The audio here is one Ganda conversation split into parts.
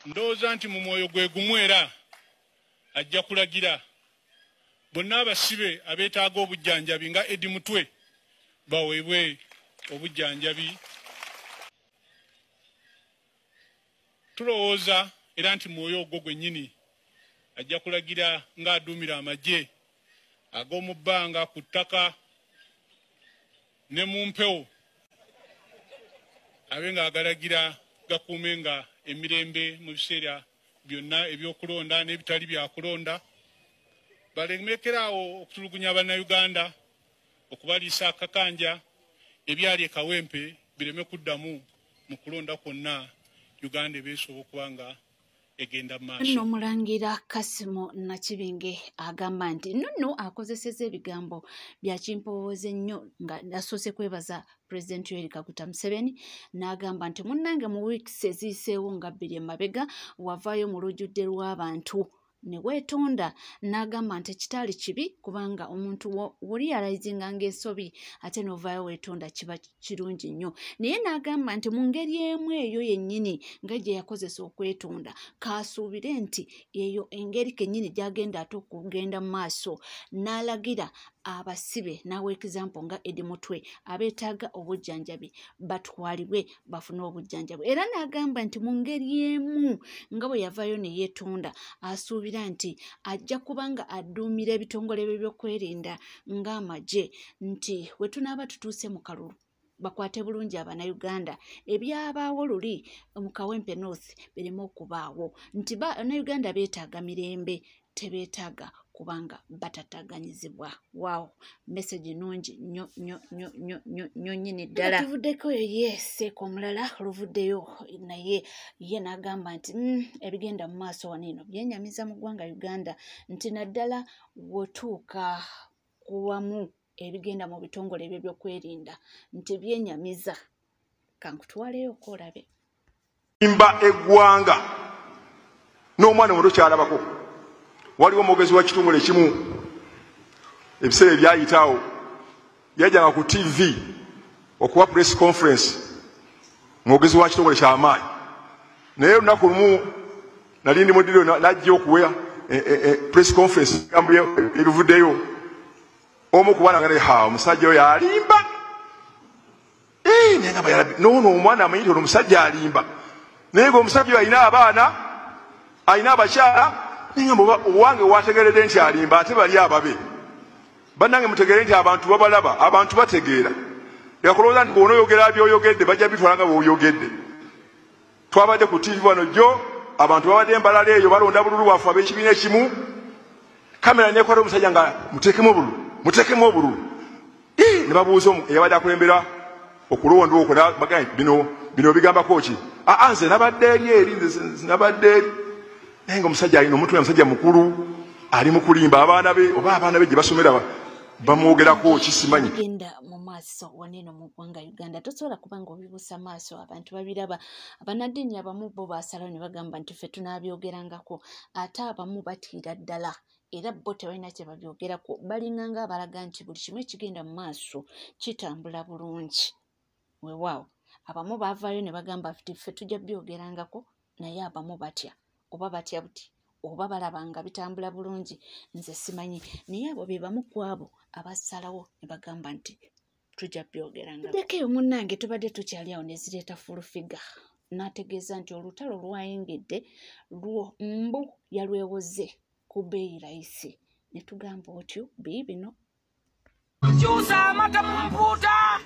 ndowooza nti mu mwoyo gwe gumu era ajja kulagira bonna abasibe abeetaaga obujjanjabi nga Edi Mutwe baweebwe obujjanjabi. Tulowooza era nti mwoyo ogwo gwennyini ajja kulagira ng'aduumira amagye ag'omu bbanga ku ttaka ne mu mpewo abe ng'agalagira gakuume nga emirembe mu biseera byonna ebyokulonda n'ebitali byakulonda. Balemekeraawo okutulugunya Bannayuganda, okubaliisa akakanja, ebyali ekawempe bireme kuddamu mu kulonda kwonna Uganda ebeesobola okuba nga egenda mu maaso. Nno Omulangira Kasimo Nakibinge agamba nti nno akozeseza ebigambo bya kimpowooza ennyo nga asoose kwebaza Pulezidenti Yoweri Kaguta Museveni n'agamba nti munnange mu wiikisi eziyiseewo nga 2 emabega wavaayo mu lujjudde lw'abantu ne weetonda. N'agamba nti ekitaali kibi kubanga omuntu wolialayizinga ng'ensobi ate n'ovaayo weetonda kiba kirungi nnyo. Naye n'agamba nti mu ngeri emu eyo yennyini nga gye yakozesa okwetonda kaasuubire nti eyo engeri kennyini gy'agenda ate okugenda mu maaso. N'alagira abasibe nawe example nga Edi Mutwe abeetaaga obujjanjabi batwalibwe bafune obujjanjabi. Era n'agamba nti mu ngeri emu nga bwe yavaayo ne yeetonda asuubira nti ajja kubanga adduumira ebitongole by'ebyokwerinda ng'amagye nti we tunaaba tutuuse mu kalulu bakwate bulungi Abannayuganda ebyabaawo luli mu Kawempe North bireme okubaawo nti Bannayuganda beetaaga mirembe tebeetaaga kubanga batataganyizibwa. Wow, message nungi nnyo nyini ddala. Tuvuddeko yeseeko omulala oluvuddeyo naye ye n'agamba nti ebigenda mu maaso wano byenyamiza mu ggwanga Uganda nti naddala wotuuka kuwamu ebigenda mu bitongole ebyo by'okwerinda nti byenyamiza. Kankutwaleyo okolabe. Imba eggwanga n'omwana muto kyalabako. Waliwo omwogezi wa kitongole ekimu ebiseera ebyayitawo yajjanga ku TV okuwa press conference, mwogezi wa kitongole ky'amaanyi. Naye olunaku lumu nali ndi muddiro n'ajja okuwa press conference egambo erivuddeyo. Omu ku baana nga omusajja oyo alimba. Naye ngamba yalabi noono omwana amanyi nti ono omusajja alimba. Naye ng'omusajja oyo alina abaana, alina abakyala. Ninga owange wategeredde nti alimba ate bali ababe. Bannange mutegeere nti abantu babalaba, abantu bategeera. Yakulowooza nti bw'onoyogera by'oyogedde bajja bitwala nga bw'oyogedde. Twabadde ku TV wano jjo, abantu babadde embalala eyo balonda bululu bwaffe ab'ekibiina ekimu. Kamera neekwata omusajja nga muteekemu obululu. Ne babuuza eyabadde akulembera okulonda okwo bagamba bino bigambako ki? Nze nabadde eri nze nabadde eri. Naye omusajja alina omutwe omusajja mukulu ali mu kulimba abaana be oba abaana be gye basomera bamwogerako kisimanyi. Genda mu maaso waneno mu ggwanga Uganda tosobola kubanga obibuusa maaso abantu babiraba. Abannaddiini abamu bo baasalawo ne bagamba nti ffe tunaabyogerangako ate abamu batiira ddala era bo tebalina kye babyogerako balinganga abalaga nti buli kimu ekigenda mu maaso kitambula bulungi. Weewaawo abamu baavaayo ne bagamba nti ffe tujja byogerangako naye abamu batya. Oba batya buti oba balaba nga bitambula bulungi nze simanyi. Naye abo be bamu ku abo abasalawo ne bagamba nti tujja byogeranga. Tuddeko munnange tubadde tukyali awo ne zireeta full figure. N'ategeeza nti olutalo lwayengedde mbu yalwewoze ku bbeeyi layisi. Ne tugamba otyo biibino. Chusa amata mu mpuuta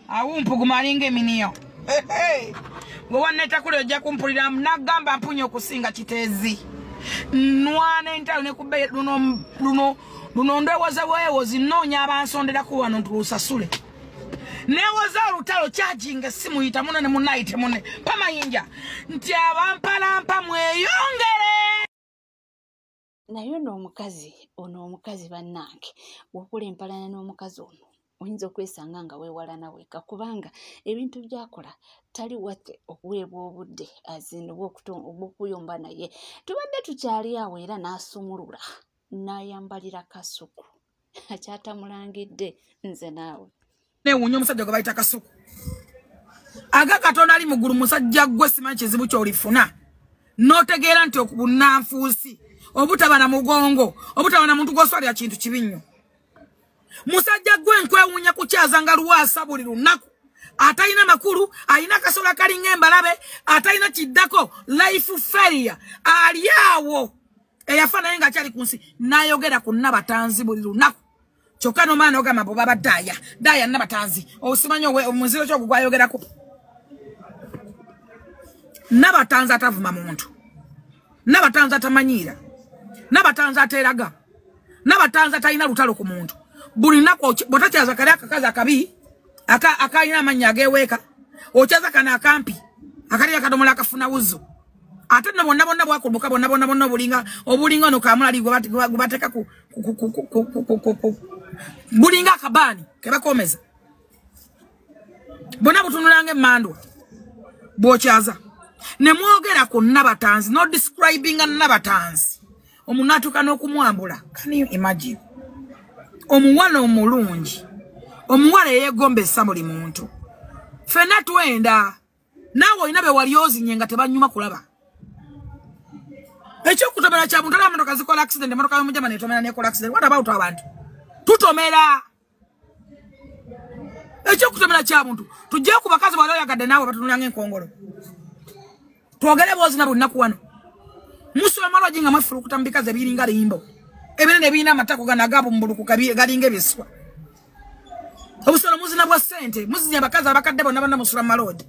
awumpugumalinga eminiyo. Gwe wanneeta kule ojja kumpulira nagamba mpunye okusinga kiteezi. Nwana entalo ne ku bbeeyi luno ndwewoze bwewozi nnoonya abansonderaku wano ntulusasule. Newoza olutalo kyajinga simuyita muno ne munayite mune pamayinja nti abampalampa mweyongere. Naye ono omukazi bannange wokula empalana n'omukazi ono oyinza okwesanga nga weewala naweka kubanga ebintu byakola tali wate okuweebwa obudde azino obw'okuyomba naye. Tubadde tukyali awo era n'asumulula n'ayambalira kasuku akyatamulangidde nze naawe. Neewuunya omusajja gwe bayita kasuku aga Katonda ali muggulu musajja gwe simanyi kizibu ky'olifuna notegeera nti okubunanfuusi obutaba na mugongo obutaba na muntu goswalira kintu kibi musajja gwe nkwewuunya kukyaza nga luwaasa buli lunaku atayina makulu ayina kasola kalinga embalabe atayina kiddako life failure ali awo eyafa naye nga akyali ku nsi n'ayogera ku Nabatanzi buli lunaku kyokka n'omwana ogamba bo baba Daya Nabatanzi osimanyi omuziro kyo gwayogerako Nabatanzi atavuma muntu Nabatanzi atamanyiira Nabatanzi ateraga Nabatanzi atalina lutalo ku muntu buli nako botakyaza kali akakazi akabi akayina amanya ageweeka okyaza kana akampi akali akadomola akafuna wuzo ate no bonna bwakuluka bonna obulinga no kamulali gubateka ku bulinga akabani kebakomeza bonna butunulange emandwa bwokyaza ne mwogera ku Nabatanzi no describing a Nabatanzi omunatuka n'okumwambula can you imagine omuwala omulungi omuwala yeegombesa buli muntu fena twenda naawe olina be wali ozinye nga tebanyuma kulaba ekyokutomera kya muntu alamotoka zikola accident emotoka y'omujama netomera nekola accident what about abantu tutomera ekyokutomera kya muntu tujje ku bakazi bali oyagadde naawe batunulanga enkongolo twogere bozina bunaku wano musula malwa jinga mafuru kutambikaze ebiringa limbo ebinene bina amatako ganagabu mbuluku galinga ebiswa obusolo muzina bwa sente muzinya bakazi abakadde bonna bana musula malodi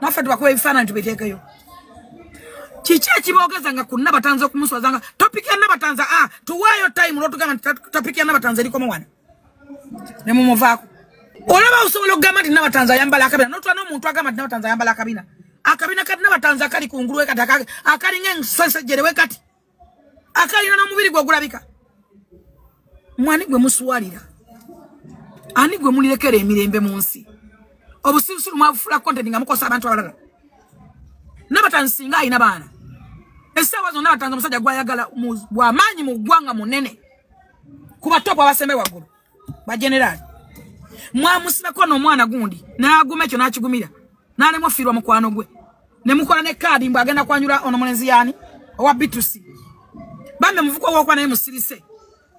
nafe tubakwe ebifaananyi tubiteekeyo kiki ekibogeza nga ku Nabatanzi okumuswazanga topic ya Nabatanzi tuwaayo time lwotugamba topic ya Nabatanzi erikomo wana ne mumuvaako olaba osobola okugamba nti Nabatanzi ayambala akabina notwa n'omuntu agamba nti Nabatanzi ayambala akabina kati Nabatanzi akali kungulu we kati akali ng'ensesejjere we kati akalina n'omubiri gwe gulabika mwani gwe musuwalira ani gwe mulilekera emirembe mu nsi obusirusiru mwabufula content nga mukosa abantu abalala Nabatanzi singa ayina baana essaawa zonna Nabatanzi omusajja gwayagala bw'amaanyi mu ggwanga munene ku batopu abasembe waggulu bajenerali mwamusibako n'omwana gundi n'aguma ekyo n'akigumira n'alemu ofiirwa mukwano gwe ne mukola ne kaadi mbw agenda kwanyula ono mulenzi yaani owa bitusi bambe muvuko wokwa naye musirise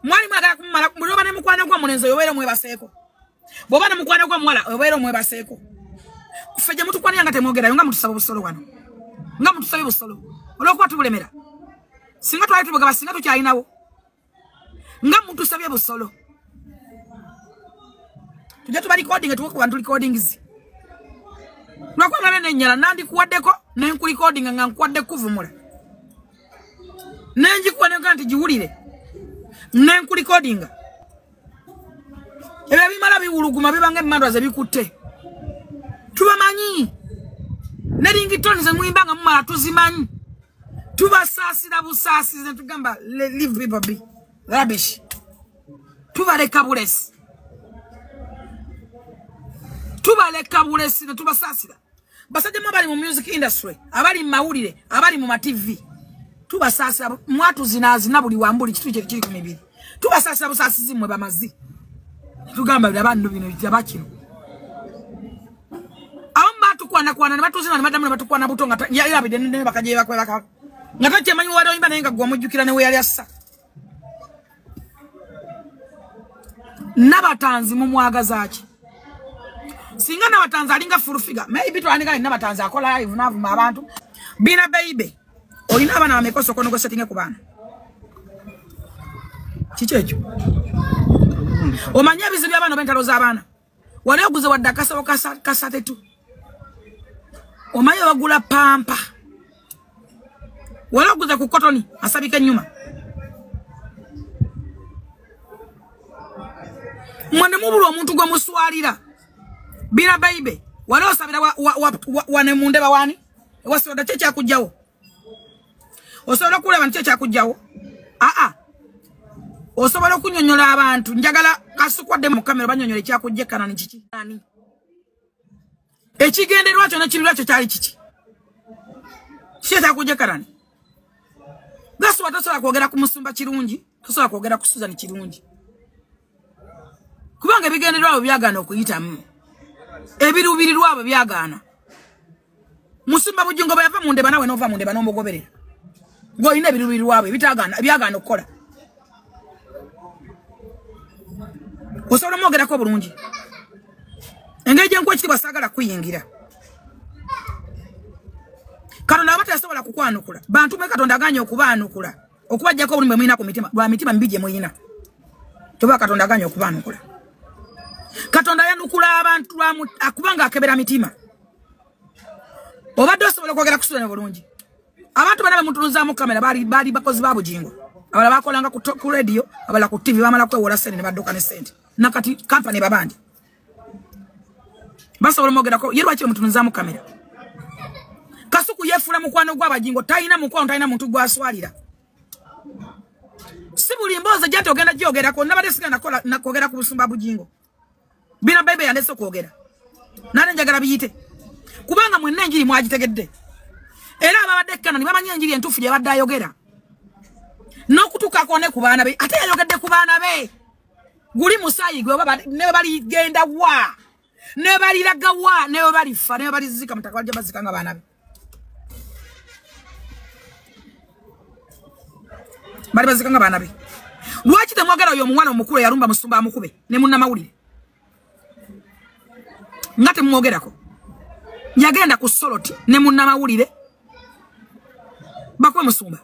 mwali mwagala kumumala muloba ne mukwano gwa mulenzi oyo obeere omwebaseeko bw'oba ne mukwano gwa muwala obeere omwebaseeko kufeje mutukwanira nga temwogerayo nga mutusaba busolo wano nga mutusabe busolo olwokuba tubulemera singa twali tubugaba singa tukyalinawo nga mutusabye busolo tujja tuba recording tuwe ku bantu recordings lwakuba nabe nennyala nandikuwaddeko nenkurecording nga nkuwadde kuvumula nenjikuwaneka nti giwulire nenkurecordinga ebyo bimala biwuluguma bibanga emmandwa ze bikutte tubamanyi ne ringtone ze muyimbanga mumala tuzimanyi tubasaasira busaasizi ne tugamba leave people be rubbish tubaleka bulesi ne tubasaasira basajja abali mu music industry abali mu mawulire abali mu TV tubasaasira mwatuzinazina buli wambuli kitu kiri ku mibiri tubasaasira busaasizi mwe bamazi tugamba abantu bino byabakino amba tukwana ne batuzina ne madamu ne batukwana butonga yabide ne bakaje bakwelaka ngatache manyi wado imba nenga gwa mujukira ne we yali assa Nabatanzi mu mwagazaaki singa Nabatanzi alinga full figure maybe twanika Nabatanzi akola live navuma abantu bina baby olina abana bamekoso kono go setting ku bana kichecho omanya bizibu abana bentalo za abana wale oguze wadda kasate tu omanya bagula pampa wale oguze ku kotoni asabika nyuma mwane mubulu omuntu gwa muswalira bina baby wale osabira wane mundeba wani wasoda checha kujjawo osobola kulaba nti kyakujjawo osobola okunyonyola abantu njagala kasukwadde mu kamera banyonyole kyakujje kanani kiki ani ekigenderwa kyo nekirira kyo kyali kiki kyakujje kanani gaso watasobola kwogera ku musumba kirungi tosobola kwogera ku Susan kirungi kubanga ebigenderwa abo byagaana okuyitamu ebiruubirirwa abo byagaana Musumba Bujingo bwe yava mu Ndeba nawe nova mu Ndeba n'omugoberera. Gwe ine birubiru wawe byagana okukola. Osobola mwogerako bulungi. Engeri gye nkuwa ekitiibwa saagala kuyingira. Katonda abata yasobola kukwanukula. Bantu be Katonda aganye okubaanukula. Okubajjako obuli mwe mulina ku mitima. Lwa mitima mibi gye muyina. Toba Katonda aganye okubaanukula. Katonda yanukula abantu akubanga akebera mitima. Obadde osobola kwogera kusula bulungi. Abantu bana bamutunuzaamu kamera bali bakozi ba Bujingo. Abala bakolanga ku radio, abala ku TV bamala kwewola sente ne badduka ne sente. Nakati company babandi. Basobola mwogerako ye lwaki bamutunuzaamu kamera. Kasuku yefula mukwano gw'Abajingo talina mukwano talina muntu gwaswalira. Si buli mboozi gy'ate ogenda gyogerako nabadde sigenda nakwogera ku busumba Bujingo. Bina bebe yandese kwogera. Nale njagala biyite. Kubanga mwenna enjiri mwagitegedde. Era ababadde Kanani bamanyi enjiri entuufu gye badde ayogera. N'okutuukako ne ku baana be ate yayogedde ku baana be. Guli musaayi gwe ne bali genda wa. Ne bali laga wa ne bali fa ne bali zika mutaka bajja bazika nga baana be. Bali bazika nga baana be. Lwaki temwagala oyo omwana omukulu yarumba musumba amukube ne munnamawulire. Ngate mwogerako. Yagenda ku Soloti ne munnamawulire. Bakwe musumba.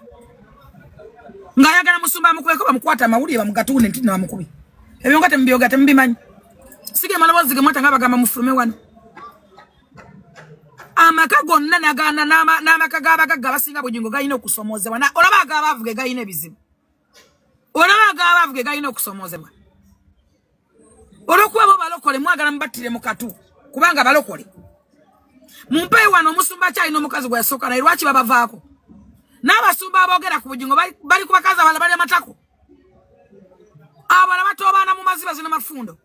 Nga yagala musumba amukube ko bamukwata amawulire bamugatune ntina bamukubi. Ebyo ngate mbyoga tembimanyi. Sige malabozi ge mwata ngabagamba mufulume wano. Amaka gonna nagana n'amaka g'abagagga basinga Bujingo gayina okusomoozebwa. Olaba ag'abavuge gayina ebizibu. Olaba ag'abavuge gayina okusomoozebwa. Olwokuba bo balokole mwagala mubattire mu katu. Kubanga balokole. Mumpe wano omusumba kyalina omukazi gwe yasooka naye lwaki babavaako. N'abasumba aboogera ku Bujingo bali ku bakazi abala bali amatako. Abala batobaana mu maziba zino mafundo.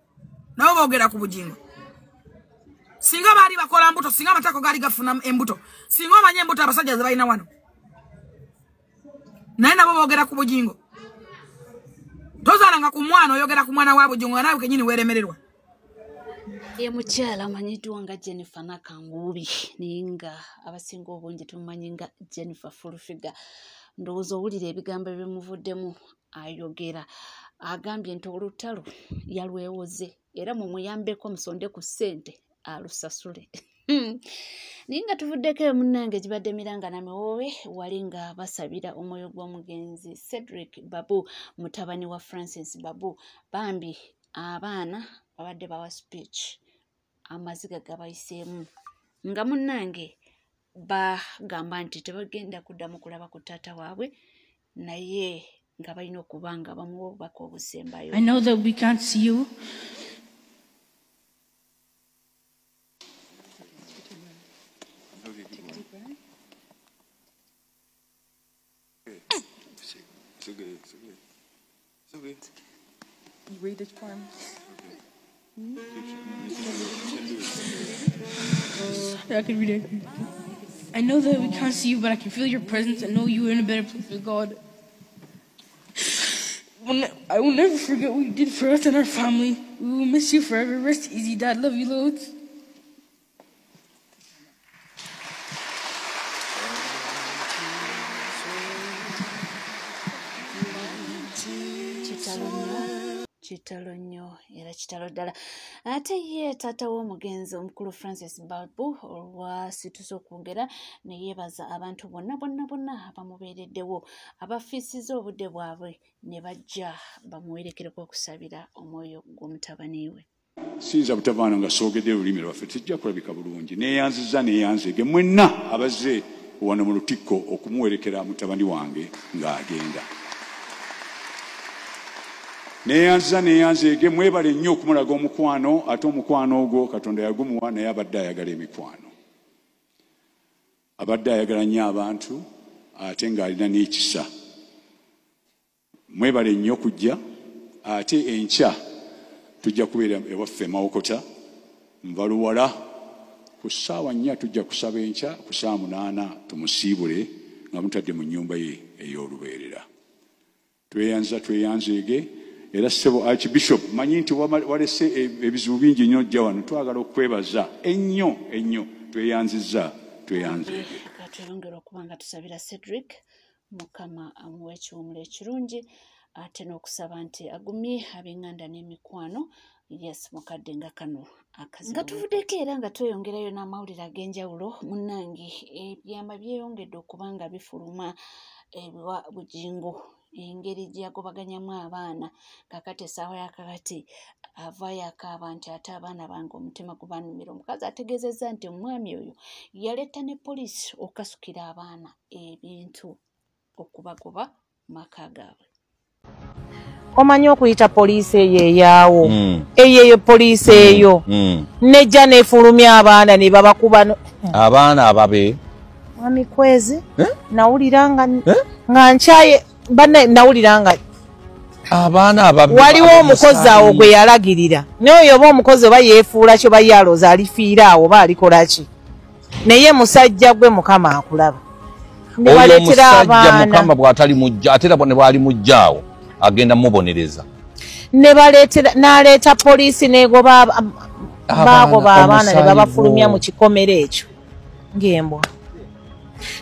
Nabo boogera ku Bujingo. Singa bali bakola mbuto, singa amatako gali gafuna embuto. Singa omanye embuto abasajja ze balina wano. Naye nabo boogera ku Bujingo. Tozalanga ku mwana oyogera ku mwana wa Bujingo nawe kenyini weremererwa. Ye mukyala amanyiddwa nga Jennifer Nakangubi ninga abasinga obungi tumanyi nga Jennifer Fullfigure. Ndowooza owulira ebigambo ebimuvuddemu ayogera. Agambye nti olutalo yalwewoze era mumuyambeko musonde ku ssente alusasule. Ninga tuvuddeko munnange gibadde Miranga Namwowe wali nga basabira omwoyo gw'omugenzi Cedric Babu mutabani wa Francis Babu bambi abaana babadde bawa speech amaziga gabayiseemu nga munnange bagamba nti tebagenda kuddamu kulaba ku taata waabwe naye nga balina okuba nga bamuwobako obusembayo. I know that we can't see you. You read this poem? I can read it. I know that we can't see you, but I can feel your presence and know you are in a better place with God. I will never forget what you did for us and our family. We will miss you forever. Rest easy, Dad. Love you loads. Kitalo nnyo era kitalo ddala. Ate ye taata w'omugenzi omukulu Francis Babu olwasitusa okwogera ne yeebaza abantu bonna abamubeereddewo abafiisiza obudde bwabwe ne bajja bamuwerekereko okusabira omwoyo gw'omutabani we. Siyinza butavaana nga soogedde olulimi lwaffe tujja kulabika bulungi. Neeyanzege mwenna abazze wano mu lutikko okumuwerekera mutabani wange ng'agenda. Neeyanzege mwebale nnyo okumulaga omukwano ate omukwano ogwo Katonda yagumuwa naye abadde ayagala emikwano. Abadde ayagala nnyo abantu ate ng'alina n'ekisa. Mwebale nnyo kujja ate enkya tujja kubeera ewaffe Mawokota Nvaluwala ku ssaawa 4 tujja kusaba enkya ku ssaawa 8 tumusiibule nga mutadde mu nnyumba ye ey'olubeerera. Tweyanzege era ssebo Archbishop manyi nti walese ebizibu bingi nnyo jja wano twagala okwebaza ennyo tweyanzizza tweyanze. Katweyongera okuba nga tusabira Cedric Mukama amuwe ekiwumula ekirungi ate n'okusaba nti agumye ab'enganda n'emikwano. Yes, mukadde nga kano akazi nga tuvuddeko era nga tweyongerayo n'amawulire ag'enjawulo munnange ebyama byeyongedde okuba nga bifuluma ebiwa Bugingo engeri gyagobaganyamu abaana kakati essaawa yakakati avaayo akaaba nti ate abaana bange omutima gubanumira. Omukazi ategeezezza nti omwami oyo yaleeta ne poliisi okasukira abaana ebintu okubagoba maka gaabwe. Omanyi okuyita poliisi eyo eyaawo eyo poliisi eyo nejja neefulumya abaana ne babakuba abaana ababe mwami Kwezi nawulira nga nkyaye banne nawulira nga abaana ababe waliwo omukozi awo gwe yalagirira n'oyo oba omukozi oba yeefuula kyo bayaloza alifiira awo oba alikola ki naye musajja gwe Mukama akulaba ne baleetera abaana Mukama bw'atali mujja ate ne bwali mujjaawo agenda mubonereza ne baleetera n'aleeta poliisi n'egoba baagoba abaana ne babafulumya mu kikomero ekyo ng'embwa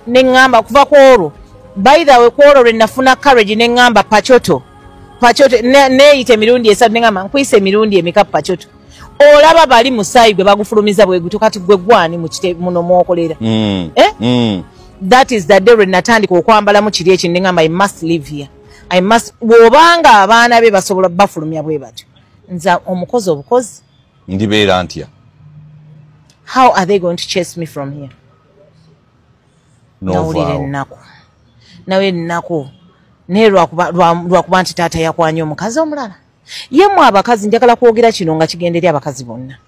ne ŋŋamba kuva ku olwo by the way ku olwo lwe nafuna courage ne ŋŋamba Pachoto neeyita emirundi esatu ne ŋŋamba nkwisa emirundi emika Pachoto olaba bali musaayi gwe bagufulumiza bwe gutu kati gwe gwani muno mwokolera that is the day lwe natandika okwambalamu kiri eki ne ŋŋamba I must live here. I must bw'obanga abaana be basobola bafulumya bwe batyo nza omukozi obukozi ndibeera ntya. How are they going to chase me from here? Nawulira ennaku nawe ennaku naye lwakuba nti taata yakwanya omukazi omulala yemu abakazi njagala kwogera kino nga kigenderya abakazi bonna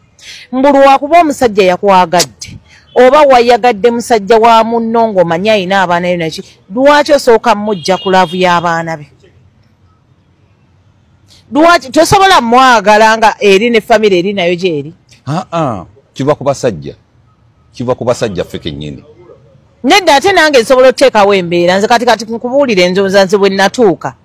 mbu lwakuba omusajja yakwagadde oba wayagadde musajja wa munno ng'omanyi ayina abaana yo naki lwaki osooka mujja ku laavu y'abaana be lwaki tosobola mwagala nga eri ne famire eri nayo gyeri kiva ku basajja ffe kennyini nedda ate nange nsobola okuteekawo embeera nze kati nkubuulira enzoza nze bwe natuuka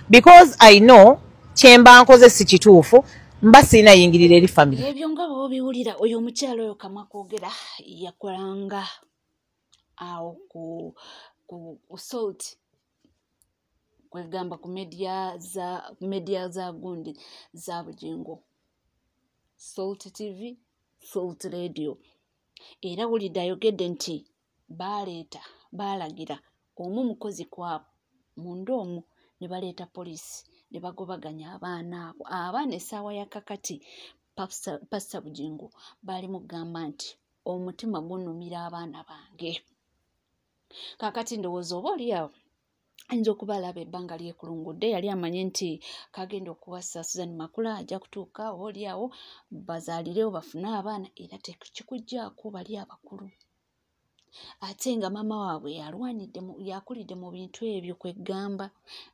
because I know kyemba nkoze si kituufu mba siina yingirira eri famire. Ebyo nga bw'obiwulira oyo omukyalo oyo kamwa kwogera yakolanga awo ku Salt kwegamba ku media za gundi za Bugingo Salt TV Salt Radio era wulidde ayogedde nti baalagira omu mukozi kwabo munda omu ne baleeta poliisi ne bagobaganya abaana abo abaana essaawa yakakati Pastor Bugingo baali mugamba nti omutima gunnumira abaana bange kakati ndowooza oba oli awo ayinza okuba alaba ebbanga lyekulungudde yali amanye nti kagenda okuwasa Susan Makula ajja kutuuka oba oli awo bazaalirewo bafune abaana era tekikugjaako bali abakulu ate nga mama waabwe yakulidde mu bintu ebyo kwegamba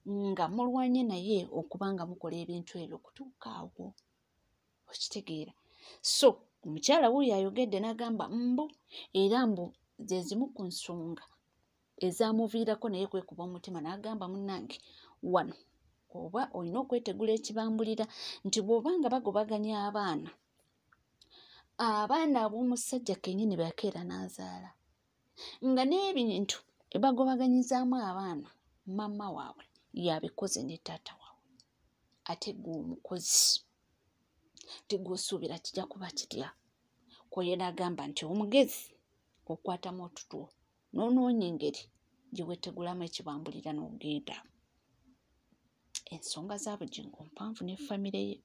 nga mulwanye naye okubanga mukola ebintu ebyo kutuuka awo okitegeera. So omukyala wuyo ayogedde n'agamba mbu era mbu ze zimu ku nsonga ezaamuviirako naye kwekuba omutima n'agamba munnange wano oba olina okwetegula ekibambulira nti bw'obanga bagobaganya abaana ab'omusajja kennyini bakeera n'azaala nga n'ebintu ebagobaganyizaamu abaana mama waabwe yabikoze ne taata waabwe ate gwe omukozi tegwosuubira kijja kuba kitya kwoye n'agamba nti omugezi okwatamu otutuo n'onoonya engeri gye weetegulamu ekibambulira n'ogenda. Ensonga za Bugingo mpanvu ne famire ye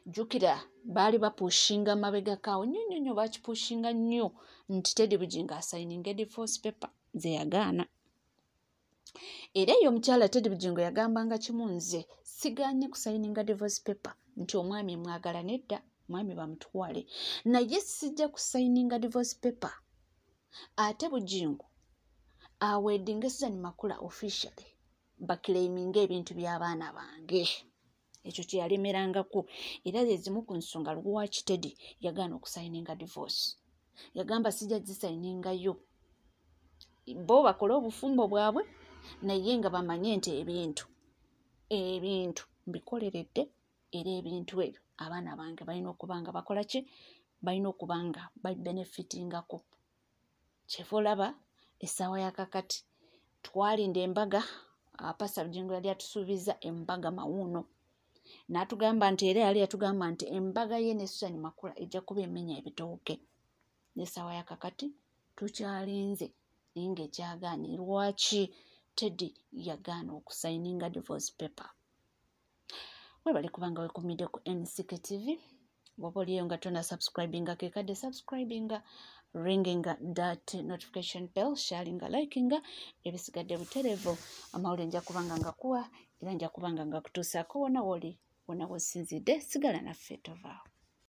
jjukira baali bapushinga mabegakaawo nnyo bakipushinga nnyo nti Teddy Bugingo asayininga divorce paper ze yagaana era eyo omukyala Teddy Bugingo yagambanga kimu nze sigaanye kusayininga divorce paper nti omwami mwagala nedda mwami bamutwale naye sijja kusayininga divorce paper ate Bugingo awedinga Susan Makula officially bakilaiminga ebintu by'abaana bange ekyo kyeyalemerangako era zezimu ku nsonga lwaki Teddy yagaana okusayininga divorce yagamba sijja zisayiningayo bo bakole obufumbo bwabwe naye nga bamanye nti ebintu mbikoleredde era ebintu ebyo abaana bange balina okuba nga bakola ki balina okuba nga babenefitingako kyefulaba essaawa ya kakati twalinda embaga Pastor Bugingo yali atusuubiza embaga mawuuno n'atugamba nti era yali yatugamba nti embaga ye ne Susan Makula ejja kuba emenya ebitooke n'essaawa ya kakati tukyalinze naye ng'ekyagaanye lwaki Teddy yagaana okusayininga divorce paper. Webale kubanga wekumidde ku NCK TV. Bw'oba oliyo nga tona subscribinga kekadde subscribinga, ringinga that notification bell, sharinga, likinga, ebisigadde buterevu amawulire nja kubanga nga kuwa era nja kubanga nga kutuusaako wona woli wona wosinzidde sigala naffe tovaawo.